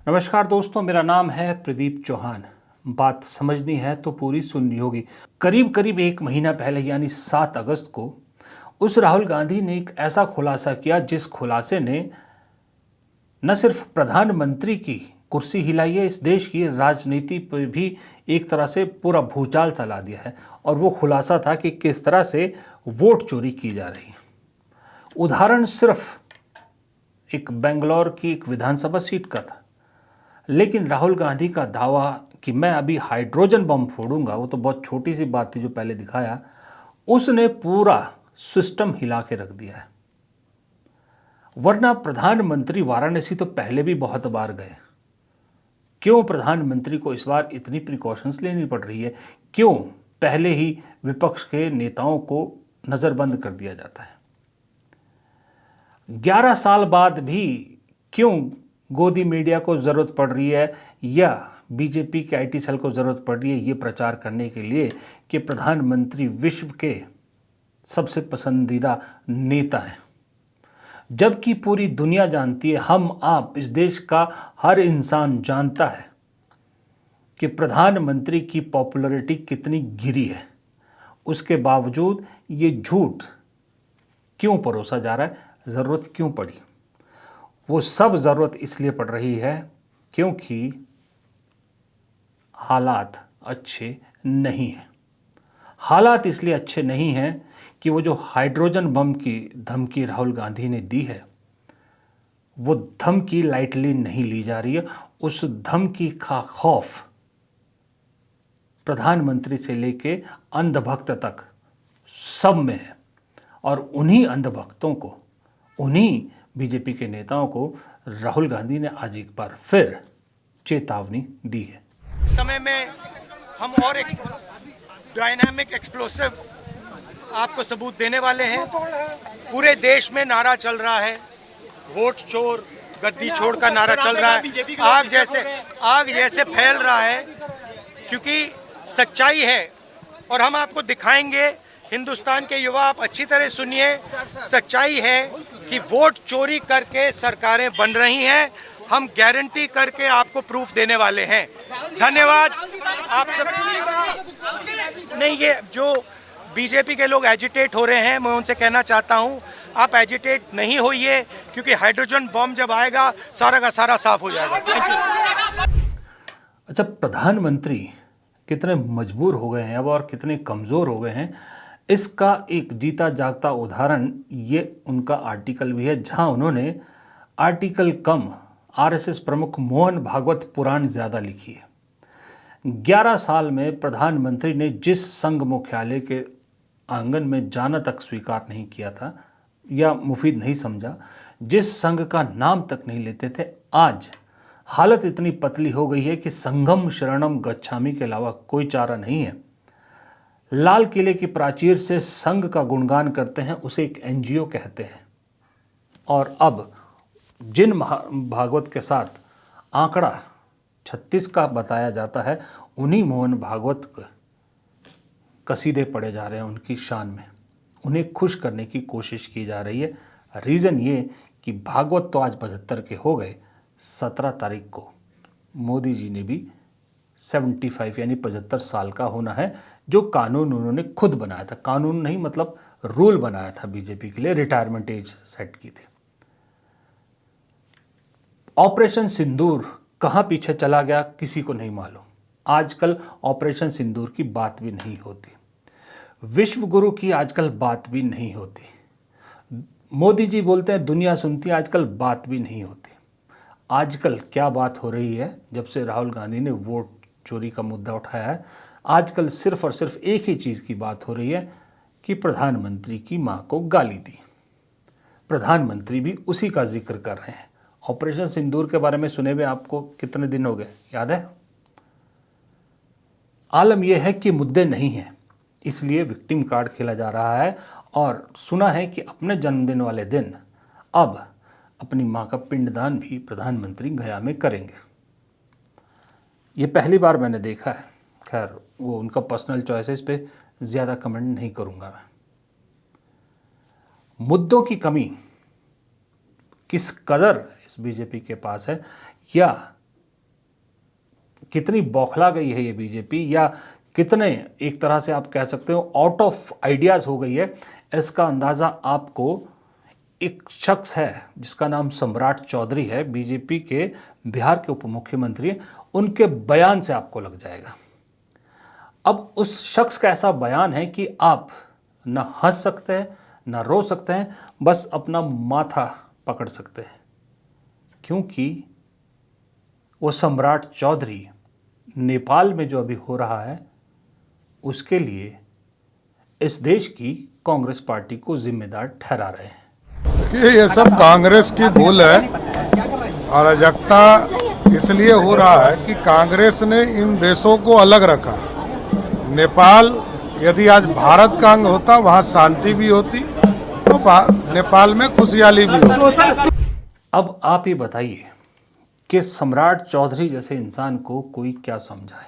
नमस्कार दोस्तों, मेरा नाम है प्रदीप चौहान। बात समझनी है तो पूरी सुननी होगी। करीब करीब एक महीना पहले यानी 7 अगस्त को उस राहुल गांधी ने एक ऐसा खुलासा किया जिस खुलासे ने न सिर्फ प्रधानमंत्री की कुर्सी हिलाई है, इस देश की राजनीति पर भी एक तरह से पूरा भूचाल चला दिया है। और वो खुलासा था कि किस तरह से वोट चोरी की जा रही है। उदाहरण सिर्फ एक बेंगलोर की एक विधानसभा सीट का था, लेकिन राहुल गांधी का दावा कि मैं अभी हाइड्रोजन बम फोड़ूंगा, वो तो बहुत छोटी सी बात थी जो पहले दिखाया, उसने पूरा सिस्टम हिला के रख दिया है। वरना प्रधानमंत्री वाराणसी तो पहले भी बहुत बार गए। क्यों प्रधानमंत्री को इस बार इतनी प्रिकॉशंस लेनी पड़ रही है? क्यों पहले ही विपक्ष के नेताओं को नज़रबंद कर दिया जाता है? 11 साल बाद भी क्यों गोदी मीडिया को ज़रूरत पड़ रही है या बीजेपी के आईटी सेल को ज़रूरत पड़ रही है ये प्रचार करने के लिए कि प्रधानमंत्री विश्व के सबसे पसंदीदा नेता हैं, जबकि पूरी दुनिया जानती है, हम आप इस देश का हर इंसान जानता है कि प्रधानमंत्री की पॉपुलैरिटी कितनी गिरी है। उसके बावजूद ये झूठ क्यों परोसा जा रहा है? ज़रूरत क्यों पड़ी? वो सब ज़रूरत इसलिए पड़ रही है क्योंकि हालात अच्छे नहीं हैं। हालात इसलिए अच्छे नहीं हैं कि वो जो हाइड्रोजन बम की धमकी राहुल गांधी ने दी है, वो धमकी लाइटली नहीं ली जा रही है। उस धमकी का खौफ प्रधानमंत्री से लेके अंधभक्त तक सब में है। और उन्हीं अंधभक्तों को, उन्हीं बीजेपी के नेताओं को राहुल गांधी ने आज एक बार फिर चेतावनी दी है। समय में हम और डायनामिक एक्सप्लोसिव आपको सबूत देने वाले हैं। पूरे देश में नारा चल रहा है, वोट चोर गद्दी छोड़ का नारा चल रहा है। आग जैसे फैल रहा है, क्योंकि सच्चाई है और हम आपको दिखाएंगे। हिंदुस्तान के युवा, आप अच्छी तरह सुनिए, सच्चाई है कि वोट चोरी करके सरकारें बन रही हैं। हम गारंटी करके आपको प्रूफ देने वाले हैं। धन्यवाद आप सब। नहीं, ये जो बीजेपी के लोग एजिटेट हो रहे हैं, मैं उनसे कहना चाहता हूं, आप एजिटेट नहीं होइए, क्योंकि हाइड्रोजन बम जब आएगा सारा का सारा साफ हो जाएगा। Thank you. अच्छा, प्रधानमंत्री कितने मजबूर हो गए हैं अब और कितने कमज़ोर हो गए हैं, इसका एक जीता जागता उदाहरण ये उनका आर्टिकल भी है, जहां उन्होंने आर्टिकल कम आरएसएस प्रमुख मोहन भागवत पुराण ज़्यादा लिखी है। 11 साल में प्रधानमंत्री ने जिस संघ मुख्यालय के आंगन में जाना तक स्वीकार नहीं किया था या मुफीद नहीं समझा, जिस संघ का नाम तक नहीं लेते थे, आज हालत इतनी पतली हो गई है कि संघम शरणम गच्छामि के अलावा कोई चारा नहीं है। लाल किले की प्राचीर से संघ का गुणगान करते हैं, उसे एक एनजीओ कहते हैं। और अब जिन भागवत के साथ आंकड़ा 36 का बताया जाता है, उन्हीं मोहन भागवत कसीदे पढ़े जा रहे हैं उनकी शान में। उन्हें खुश करने की कोशिश की जा रही है। रीज़न ये कि भागवत तो आज 75 के हो गए, 17 तारीख को मोदी जी ने भी 75 यानी 75 साल का होना है। जो कानून उन्होंने खुद बनाया था, कानून नहीं मतलब रूल बनाया था बीजेपी के लिए, रिटायरमेंट एज सेट की थी। ऑपरेशन सिंदूर कहाँ पीछे चला गया किसी को नहीं मालूम। आजकल ऑपरेशन सिंदूर की बात भी नहीं होती, विश्व गुरु की आजकल बात भी नहीं होती। मोदी जी बोलते हैं दुनिया सुनती है, आजकल बात भी नहीं होती। आजकल क्या बात हो रही है? जब से राहुल गांधी ने वोट चोरी का मुद्दा उठाया है, आजकल सिर्फ और सिर्फ एक ही चीज़ की बात हो रही है कि प्रधानमंत्री की मां को गाली दी। प्रधानमंत्री भी उसी का जिक्र कर रहे हैं। ऑपरेशन सिंदूर के बारे में सुने हुए आपको कितने दिन हो गए, याद है? आलम यह है कि मुद्दे नहीं हैं, इसलिए विक्टिम कार्ड खेला जा रहा है। और सुना है कि अपने जन्मदिन वाले दिन अब अपनी मां का पिंडदान भी प्रधानमंत्री गया में करेंगे। ये पहली बार मैंने देखा है। खैर, वो उनका पर्सनल चॉइसेस पे ज़्यादा कमेंट नहीं करूँगा मैं। मुद्दों की कमी किस कदर इस बीजेपी के पास है, या कितनी बौखला गई है ये बीजेपी, या कितने एक तरह से आप कह सकते हो आउट ऑफ आइडियाज़ हो गई है, इसका अंदाज़ा आपको एक शख्स है जिसका नाम सम्राट चौधरी है, बीजेपी के बिहार के उप मुख्यमंत्री, उनके बयान से आपको लग जाएगा। अब उस शख्स का ऐसा बयान है कि आप ना हंस सकते हैं ना रो सकते हैं, बस अपना माथा पकड़ सकते हैं, क्योंकि वो सम्राट चौधरी नेपाल में जो अभी हो रहा है उसके लिए इस देश की कांग्रेस पार्टी को जिम्मेदार ठहरा रहे हैं। देखिए, ये सब कांग्रेस की भूल है। अराजकता इसलिए हो रहा है कि कांग्रेस ने इन देशों को अलग रखा। नेपाल यदि आज भारत का अंग होता, वहाँ शांति भी होती, तो नेपाल में खुशहाली भी होती। अब आप ही बताइए कि सम्राट चौधरी जैसे इंसान को कोई क्या समझाए?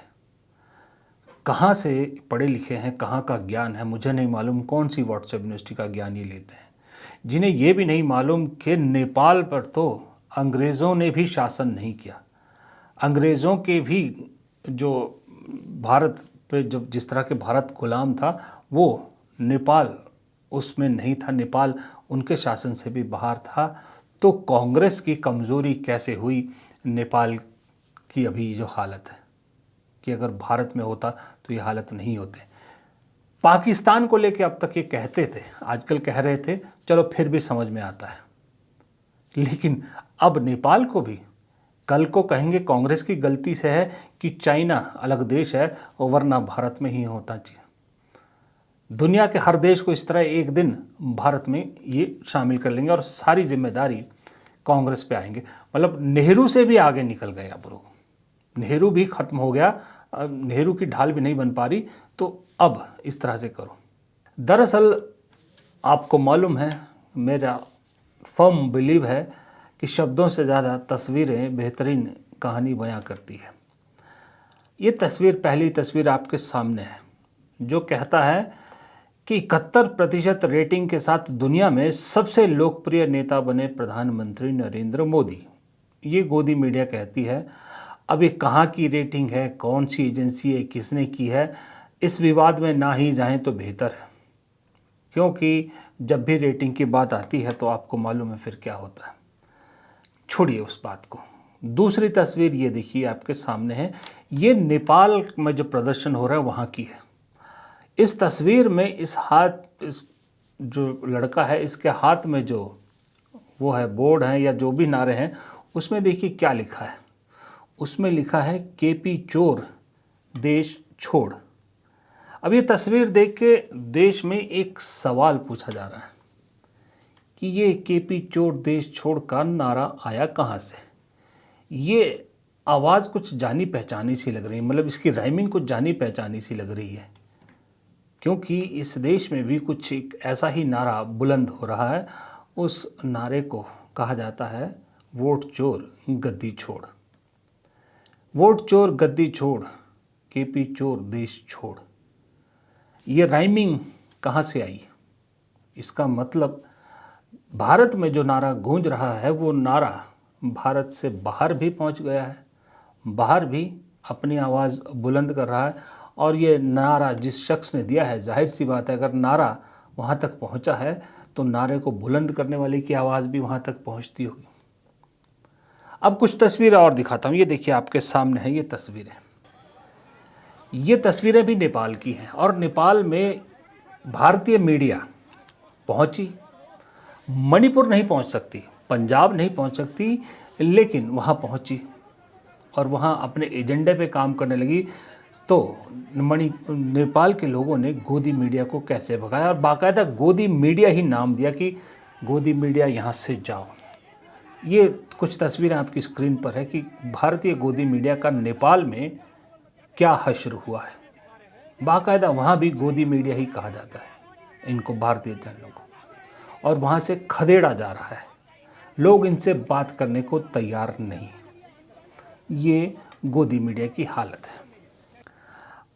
कहाँ से पढ़े लिखे हैं, कहाँ का ज्ञान है मुझे नहीं मालूम, कौन सी व्हाट्सएप यूनिवर्सिटी का ज्ञान ये लेते हैं, जिन्हें ये भी नहीं मालूम कि नेपाल पर तो अंग्रेज़ों ने भी शासन नहीं किया। अंग्रेज़ों के भी जो भारत पे जब जिस तरह के भारत गुलाम था, वो नेपाल उसमें नहीं था, नेपाल उनके शासन से भी बाहर था। तो कांग्रेस की कमज़ोरी कैसे हुई नेपाल की अभी जो हालत है, कि अगर भारत में होता तो ये हालत नहीं होते। पाकिस्तान को लेके अब तक ये कहते थे, आजकल कह रहे थे, चलो फिर भी समझ में आता है, लेकिन अब नेपाल को भी कल को कहेंगे कांग्रेस की गलती से है कि चाइना अलग देश है और वरना भारत में ही होता चाहिए। दुनिया के हर देश को इस तरह एक दिन भारत में ये शामिल कर लेंगे और सारी जिम्मेदारी कांग्रेस पे आएंगे। मतलब नेहरू से भी आगे निकल गए अब लोग, नेहरू भी ख़त्म हो गया, नेहरू की ढाल भी नहीं बन पा रही, तो अब इस तरह से करो। दरअसल आपको मालूम है, मेरा फर्म बिलीव है कि शब्दों से ज़्यादा तस्वीरें बेहतरीन कहानी बयां करती है। ये तस्वीर, पहली तस्वीर आपके सामने है, जो कहता है कि 71% रेटिंग के साथ दुनिया में सबसे लोकप्रिय नेता बने प्रधानमंत्री नरेंद्र मोदी। ये गोदी मीडिया कहती है। अब ये कहाँ की रेटिंग है, कौन सी एजेंसी है, किसने की है, इस विवाद में ना ही जाएं तो बेहतर है, क्योंकि जब भी रेटिंग की बात आती है तो आपको मालूम है फिर क्या होता है। छोड़िए उस बात को। दूसरी तस्वीर ये देखिए आपके सामने है, ये नेपाल में जो प्रदर्शन हो रहा है वहाँ की है। इस तस्वीर में इस जो लड़का है, इसके हाथ में जो वो है बोर्ड है या जो भी नारे हैं, उसमें देखिए क्या लिखा है। उसमें लिखा है केपी चोर देश छोड़। अब ये तस्वीर देख के देश में एक सवाल पूछा जा रहा है कि ये केपी चोर देश छोड़ का नारा आया कहाँ से? ये आवाज़ कुछ जानी पहचानी सी लग रही है, मतलब इसकी राइमिंग कुछ जानी पहचानी सी लग रही है, क्योंकि इस देश में भी कुछ एक ऐसा ही नारा बुलंद हो रहा है। उस नारे को कहा जाता है वोट चोर गद्दी छोड़। वोट चोर गद्दी छोड़, केपी चोर देश छोड़। ये राइमिंग कहाँ से आई? इसका मतलब भारत में जो नारा गूंज रहा है वो नारा भारत से बाहर भी पहुंच गया है, बाहर भी अपनी आवाज़ बुलंद कर रहा है। और ये नारा जिस शख्स ने दिया है, जाहिर सी बात है अगर नारा वहाँ तक पहुँचा है तो नारे को बुलंद करने वाले की आवाज़ भी वहाँ तक पहुँचती होगी। अब कुछ तस्वीरें और दिखाता हूँ। ये देखिए आपके सामने है ये तस्वीरें। ये तस्वीरें भी नेपाल की हैं और नेपाल में भारतीय मीडिया पहुँची। मणिपुर नहीं पहुँच सकती, पंजाब नहीं पहुँच सकती, लेकिन वहाँ पहुँची और वहाँ अपने एजेंडे पे काम करने लगी। तो नेपाल के लोगों ने गोदी मीडिया को कैसे भगाया और बाकायदा गोदी मीडिया ही नाम दिया कि गोदी मीडिया यहाँ से जाओ। ये कुछ तस्वीरें आपकी स्क्रीन पर है कि भारतीय गोदी मीडिया का नेपाल में क्या हश्र हुआ है। बाकायदा वहाँ भी गोदी मीडिया ही कहा जाता है इनको, भारतीय चैनलों को, और वहाँ से खदेड़ा जा रहा है। लोग इनसे बात करने को तैयार नहीं। ये गोदी मीडिया की हालत है।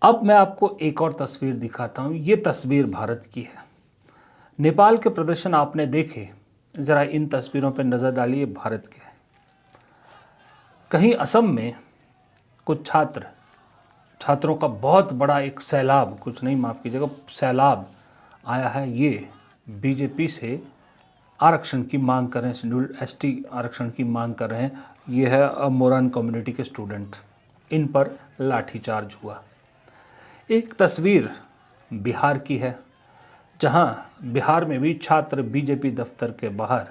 अब मैं आपको एक और तस्वीर दिखाता हूँ। ये तस्वीर भारत की है। नेपाल के प्रदर्शन आपने देखे, ज़रा इन तस्वीरों पर नज़र डालिए, भारत के। कहीं असम में कुछ छात्रों का बहुत बड़ा एक सैलाब, कुछ नहीं माफ़ कीजिएगा, सैलाब आया है। ये बीजेपी से आरक्षण की मांग कर रहे हैं, शेड्यूल्ड एसटी आरक्षण की मांग कर रहे हैं। ये है मोरन कम्युनिटी के स्टूडेंट, इन पर लाठीचार्ज हुआ। एक तस्वीर बिहार की है, जहां बिहार में भी छात्र बीजेपी दफ्तर के बाहर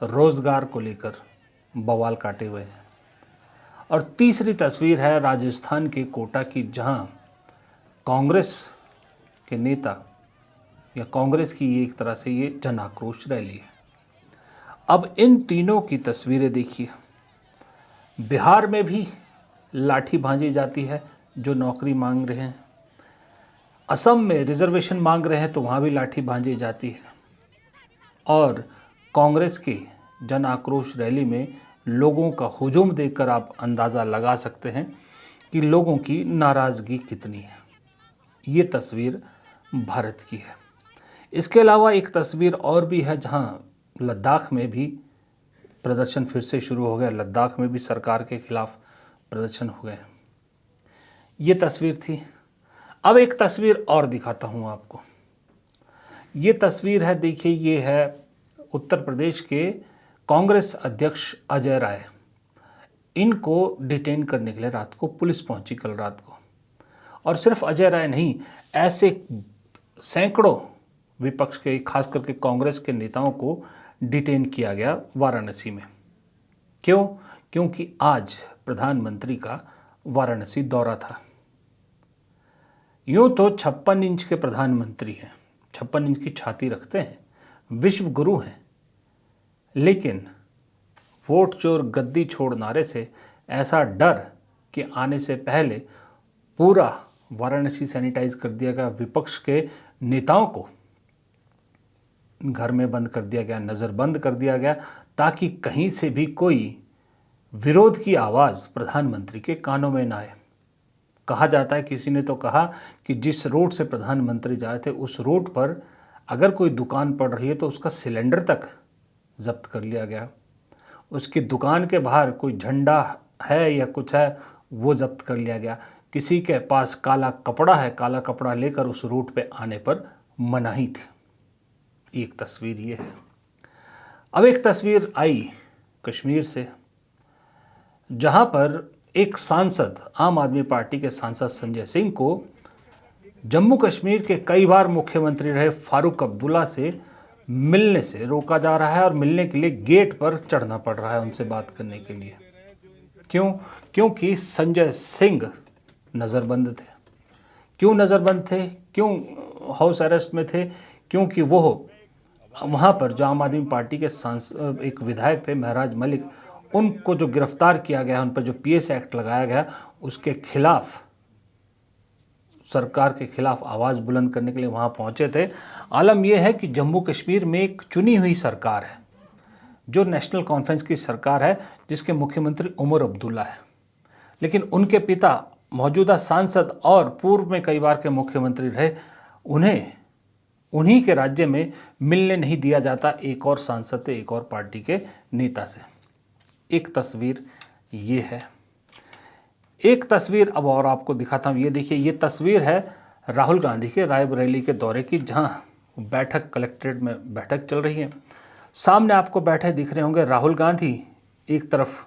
रोजगार को लेकर बवाल काटे हुए हैं। और तीसरी तस्वीर है राजस्थान के कोटा की, जहां कांग्रेस के नेता या कांग्रेस की एक तरह से ये जन आक्रोश रैली है। अब इन तीनों की तस्वीरें देखिए। बिहार में भी लाठी भांजी जाती है जो नौकरी मांग रहे हैं, असम में रिजर्वेशन मांग रहे हैं तो वहाँ भी लाठी भांजी जाती है, और कांग्रेस के जन आक्रोश रैली में लोगों का हुजूम देखकर आप अंदाज़ा लगा सकते हैं कि लोगों की नाराज़गी कितनी है। ये तस्वीर भारत की है। इसके अलावा एक तस्वीर और भी है, जहाँ लद्दाख में भी प्रदर्शन फिर से शुरू हो गया। लद्दाख में भी सरकार के खिलाफ प्रदर्शन हो गए। ये तस्वीर थी। अब एक तस्वीर और दिखाता हूँ आपको। ये तस्वीर है, देखिए, ये है उत्तर प्रदेश के कांग्रेस अध्यक्ष अजय राय। इनको डिटेन करने के लिए रात को पुलिस पहुंची कल रात को। और सिर्फ अजय राय नहीं, ऐसे सैकड़ों विपक्ष के, खास करके कांग्रेस के नेताओं को डिटेन किया गया वाराणसी में। क्यों? क्योंकि आज प्रधानमंत्री का वाराणसी दौरा था। यूँ तो 56 इंच के प्रधानमंत्री हैं, 56 इंच की छाती रखते हैं, विश्व गुरु हैं, लेकिन वोट चोर गद्दी छोड़ नारे से ऐसा डर कि आने से पहले पूरा वाराणसी सैनिटाइज कर दिया गया। विपक्ष के नेताओं को घर में बंद कर दिया गया, नज़रबंद कर दिया गया, ताकि कहीं से भी कोई विरोध की आवाज़ प्रधानमंत्री के कानों में ना आए। कहा जाता है, किसी ने तो कहा कि जिस रोड से प्रधानमंत्री जा रहे थे उस रोड पर अगर कोई दुकान पड़ रही है तो उसका सिलेंडर तक जब्त कर लिया गया। उसकी दुकान के बाहर कोई झंडा है या कुछ है वो जब्त कर लिया गया। किसी के पास काला कपड़ा है, काला कपड़ा लेकर उस रूट पे आने पर मनाही थी। एक तस्वीर ये है। अब एक तस्वीर आई कश्मीर से, जहां पर एक सांसद, आम आदमी पार्टी के सांसद संजय सिंह को जम्मू कश्मीर के कई बार मुख्यमंत्री रहे फारूक अब्दुल्ला से मिलने से रोका जा रहा है, और मिलने के लिए गेट पर चढ़ना पड़ रहा है उनसे बात करने के लिए। क्यों? क्योंकि संजय सिंह नज़रबंद थे। क्यों नज़रबंद थे? क्यों हाउस अरेस्ट में थे? क्योंकि वो वहाँ पर जो आम आदमी पार्टी के एक विधायक थे महराज मलिक, उनको जो गिरफ्तार किया गया, उन पर जो पीएस एक्ट लगाया गया, उसके खिलाफ, सरकार के खिलाफ आवाज़ बुलंद करने के लिए वहाँ पहुँचे थे। आलम यह है कि जम्मू कश्मीर में एक चुनी हुई सरकार है, जो नेशनल कॉन्फ्रेंस की सरकार है, जिसके मुख्यमंत्री उमर अब्दुल्ला है, लेकिन उनके पिता मौजूदा सांसद और पूर्व में कई बार के मुख्यमंत्री रहे, उन्हें उन्हीं के राज्य में मिलने नहीं दिया जाता एक और सांसद से, एक और पार्टी के नेता से। एक तस्वीर ये है। एक तस्वीर अब और आपको दिखाता हूँ। ये देखिए, ये तस्वीर है राहुल गांधी के रायबरेली के दौरे की, जहाँ बैठक, कलेक्ट्रेट में बैठक चल रही है। सामने आपको बैठे दिख रहे होंगे राहुल गांधी, एक तरफ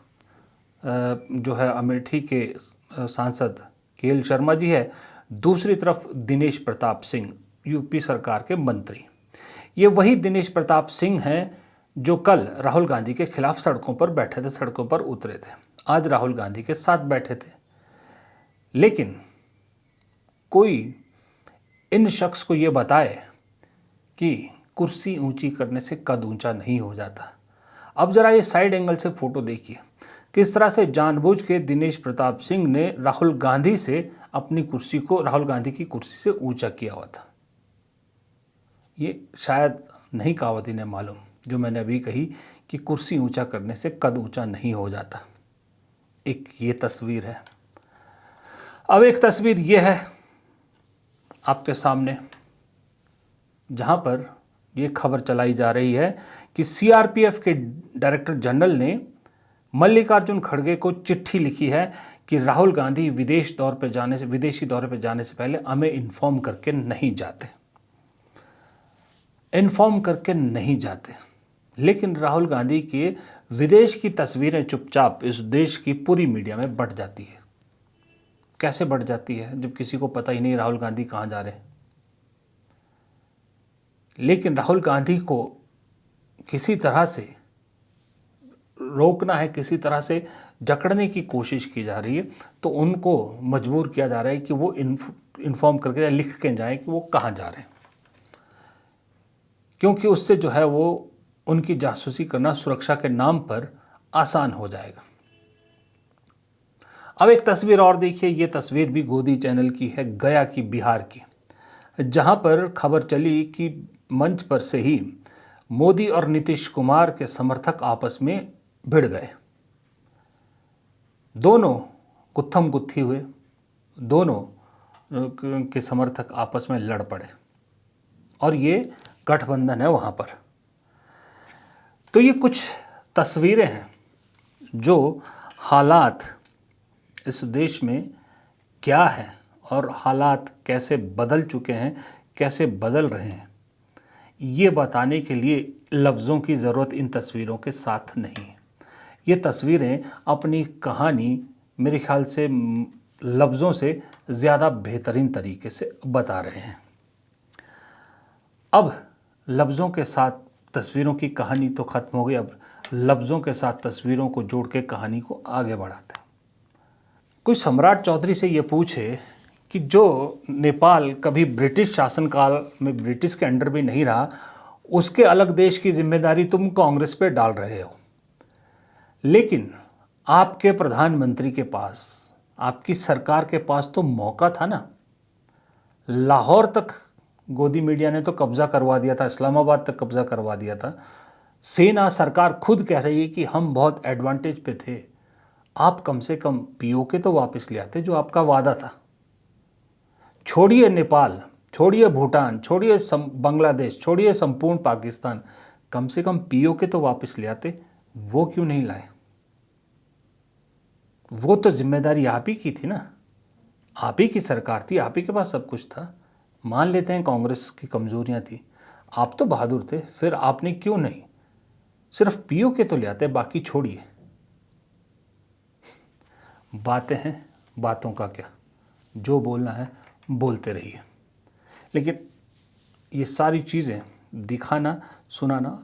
जो है अमेठी के सांसद केएल शर्मा जी है, दूसरी तरफ दिनेश प्रताप सिंह, यूपी सरकार के मंत्री। ये वही दिनेश प्रताप सिंह हैं जो कल राहुल गांधी के खिलाफ सड़कों पर बैठे थे, सड़कों पर उतरे थे, आज राहुल गांधी के साथ बैठे थे। लेकिन कोई इन शख्स को ये बताए कि कुर्सी ऊंची करने से कद ऊंचा नहीं हो जाता। अब जरा ये साइड एंगल से फोटो देखिए, किस तरह से जानबूझ के दिनेश प्रताप सिंह ने राहुल गांधी से अपनी कुर्सी को, राहुल गांधी की कुर्सी से ऊंचा किया हुआ था। ये शायद नहीं कहावत इन्हें मालूम जो मैंने अभी कही कि कुर्सी ऊंचा करने से कद ऊंचा नहीं हो जाता। एक ये तस्वीर है। अब एक तस्वीर ये है आपके सामने, जहां पर ये खबर चलाई जा रही है कि सीआरपीएफ के डायरेक्टर जनरल ने मल्लिकार्जुन खड़गे को चिट्ठी लिखी है कि राहुल गांधी विदेशी दौरे पर जाने से पहले हमें इन्फॉर्म करके नहीं जाते। लेकिन राहुल गांधी के विदेश की तस्वीरें चुपचाप इस देश की पूरी मीडिया में बंट जाती है। कैसे बढ़ जाती है जब किसी को पता ही नहीं राहुल गांधी कहाँ जा रहे हैं। लेकिन राहुल गांधी को किसी तरह से रोकना है, किसी तरह से जकड़ने की कोशिश की जा रही है, तो उनको मजबूर किया जा रहा है कि वो इन्फॉर्म करके लिख के जाएं कि वो कहाँ जा रहे हैं, क्योंकि उससे जो है वो उनकी जासूसी करना सुरक्षा के नाम पर आसान हो जाएगा। अब एक तस्वीर और देखिए। ये तस्वीर भी गोदी चैनल की है, गया की, बिहार की, जहां पर खबर चली कि मंच पर से ही मोदी और नीतीश कुमार के समर्थक आपस में भिड़ गए। दोनों गुत्थम गुत्थी हुए, दोनों के समर्थक आपस में लड़ पड़े और ये गठबंधन है वहाँ पर। तो ये कुछ तस्वीरें हैं जो हालात इस देश में क्या है और हालात कैसे बदल चुके हैं, कैसे बदल रहे हैं, ये बताने के लिए लफ्ज़ों की ज़रूरत इन तस्वीरों के साथ नहीं है। ये तस्वीरें अपनी कहानी मेरे ख्याल से लफ्ज़ों से ज़्यादा बेहतरीन तरीके से बता रहे हैं। अब लफ्ज़ों के साथ तस्वीरों की कहानी तो ख़त्म हो गई, अब लफ्ज़ों के साथ तस्वीरों को जोड़ के कहानी को आगे बढ़ाते हैं। कोई सम्राट चौधरी से ये पूछे कि जो नेपाल कभी ब्रिटिश शासनकाल में ब्रिटिश के अंडर भी नहीं रहा, उसके अलग देश की जिम्मेदारी तुम कांग्रेस पे डाल रहे हो। लेकिन आपके प्रधानमंत्री के पास, आपकी सरकार के पास तो मौका था ना। लाहौर तक गोदी मीडिया ने तो कब्ज़ा करवा दिया था, इस्लामाबाद तक कब्ज़ा करवा दिया था। सेना, सरकार खुद कह रही है कि हम बहुत एडवांटेज पे थे। आप कम से कम पीओके तो वापस ले आते जो आपका वादा था। छोड़िए नेपाल, छोड़िए भूटान, छोड़िए बांग्लादेश, छोड़िए संपूर्ण पाकिस्तान, कम से कम पीओके तो वापस ले आते। वो क्यों नहीं लाए? वो तो जिम्मेदारी आप ही की थी ना, आप ही की सरकार थी, आप ही के पास सब कुछ था। मान लेते हैं कांग्रेस की कमज़ोरियां थी, आप तो बहादुर थे, फिर आपने क्यों नहीं सिर्फ पीओके तो ले आते, बाकी छोड़िए। बातें हैं, बातों का क्या, जो बोलना है बोलते रहिए। लेकिन ये सारी चीज़ें दिखाना, सुनाना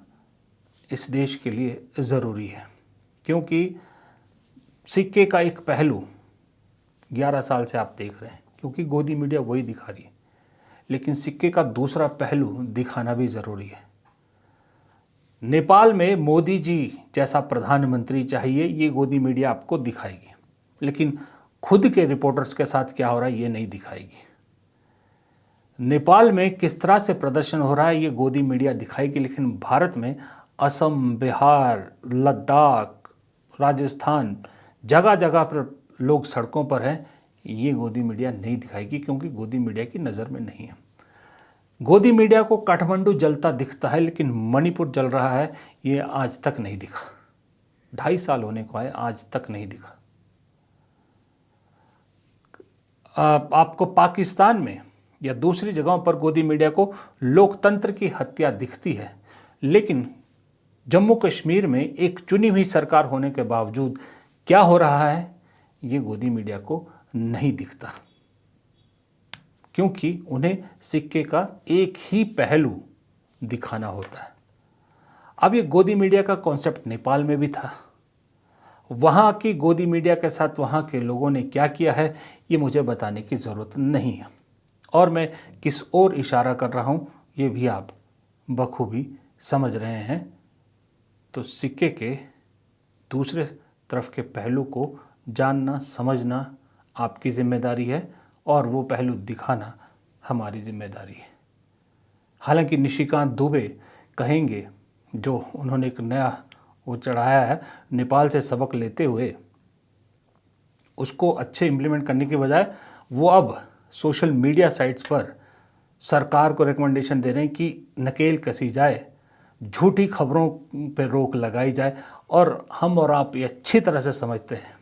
इस देश के लिए ज़रूरी है, क्योंकि सिक्के का एक पहलू 11 साल से आप देख रहे हैं, क्योंकि गोदी मीडिया वही दिखा रही है। लेकिन सिक्के का दूसरा पहलू दिखाना भी ज़रूरी है। नेपाल में मोदी जी जैसा प्रधानमंत्री चाहिए, ये गोदी मीडिया आपको दिखाएगी, लेकिन खुद के रिपोर्टर्स के साथ क्या हो रहा है ये नहीं दिखाएगी। नेपाल में किस तरह से प्रदर्शन हो रहा है ये गोदी मीडिया दिखाएगी, लेकिन भारत में असम, बिहार, लद्दाख, राजस्थान, जगह जगह पर लोग सड़कों पर हैं, ये गोदी मीडिया नहीं दिखाएगी, क्योंकि गोदी मीडिया की नज़र में नहीं है। गोदी मीडिया को काठमांडू जलता दिखता है, लेकिन मणिपुर जल रहा है ये आज तक नहीं दिखा। 2.5 साल होने को आए, आज तक नहीं दिखा। आपको पाकिस्तान में या दूसरी जगहों पर गोदी मीडिया को लोकतंत्र की हत्या दिखती है, लेकिन जम्मू कश्मीर में एक चुनी हुई सरकार होने के बावजूद क्या हो रहा है ये गोदी मीडिया को नहीं दिखता, क्योंकि उन्हें सिक्के का एक ही पहलू दिखाना होता है। अब ये गोदी मीडिया का कॉन्सेप्ट नेपाल में भी था। वहाँ की गोदी मीडिया के साथ वहाँ के लोगों ने क्या किया है ये मुझे बताने की ज़रूरत नहीं है, और मैं किस ओर इशारा कर रहा हूँ ये भी आप बखूबी समझ रहे हैं। तो सिक्के के दूसरे तरफ के पहलू को जानना, समझना आपकी जिम्मेदारी है, और वो पहलू दिखाना हमारी जिम्मेदारी है। हालांकि निशिकांत दुबे कहेंगे, जो उन्होंने एक नया वो चढ़ाया है, नेपाल से सबक लेते हुए उसको अच्छे इम्प्लीमेंट करने के बजाय वो अब सोशल मीडिया साइट्स पर सरकार को रिकमेंडेशन दे रहे हैं कि नकेल कसी जाए, झूठी खबरों पर रोक लगाई जाए। और हम और आप ये अच्छी तरह से समझते हैं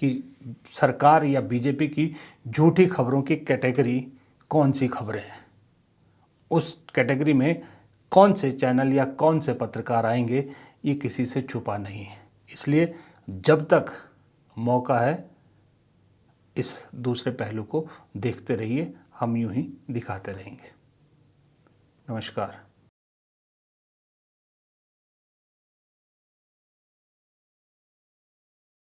कि सरकार या बीजेपी की झूठी खबरों की कैटेगरी कौन सी खबरें हैं, उस कैटेगरी में कौन से चैनल या कौन से पत्रकार आएंगे, ये किसी से छुपा नहीं है। इसलिए जब तक मौका है इस दूसरे पहलू को देखते रहिए, हम यूं ही दिखाते रहेंगे। नमस्कार।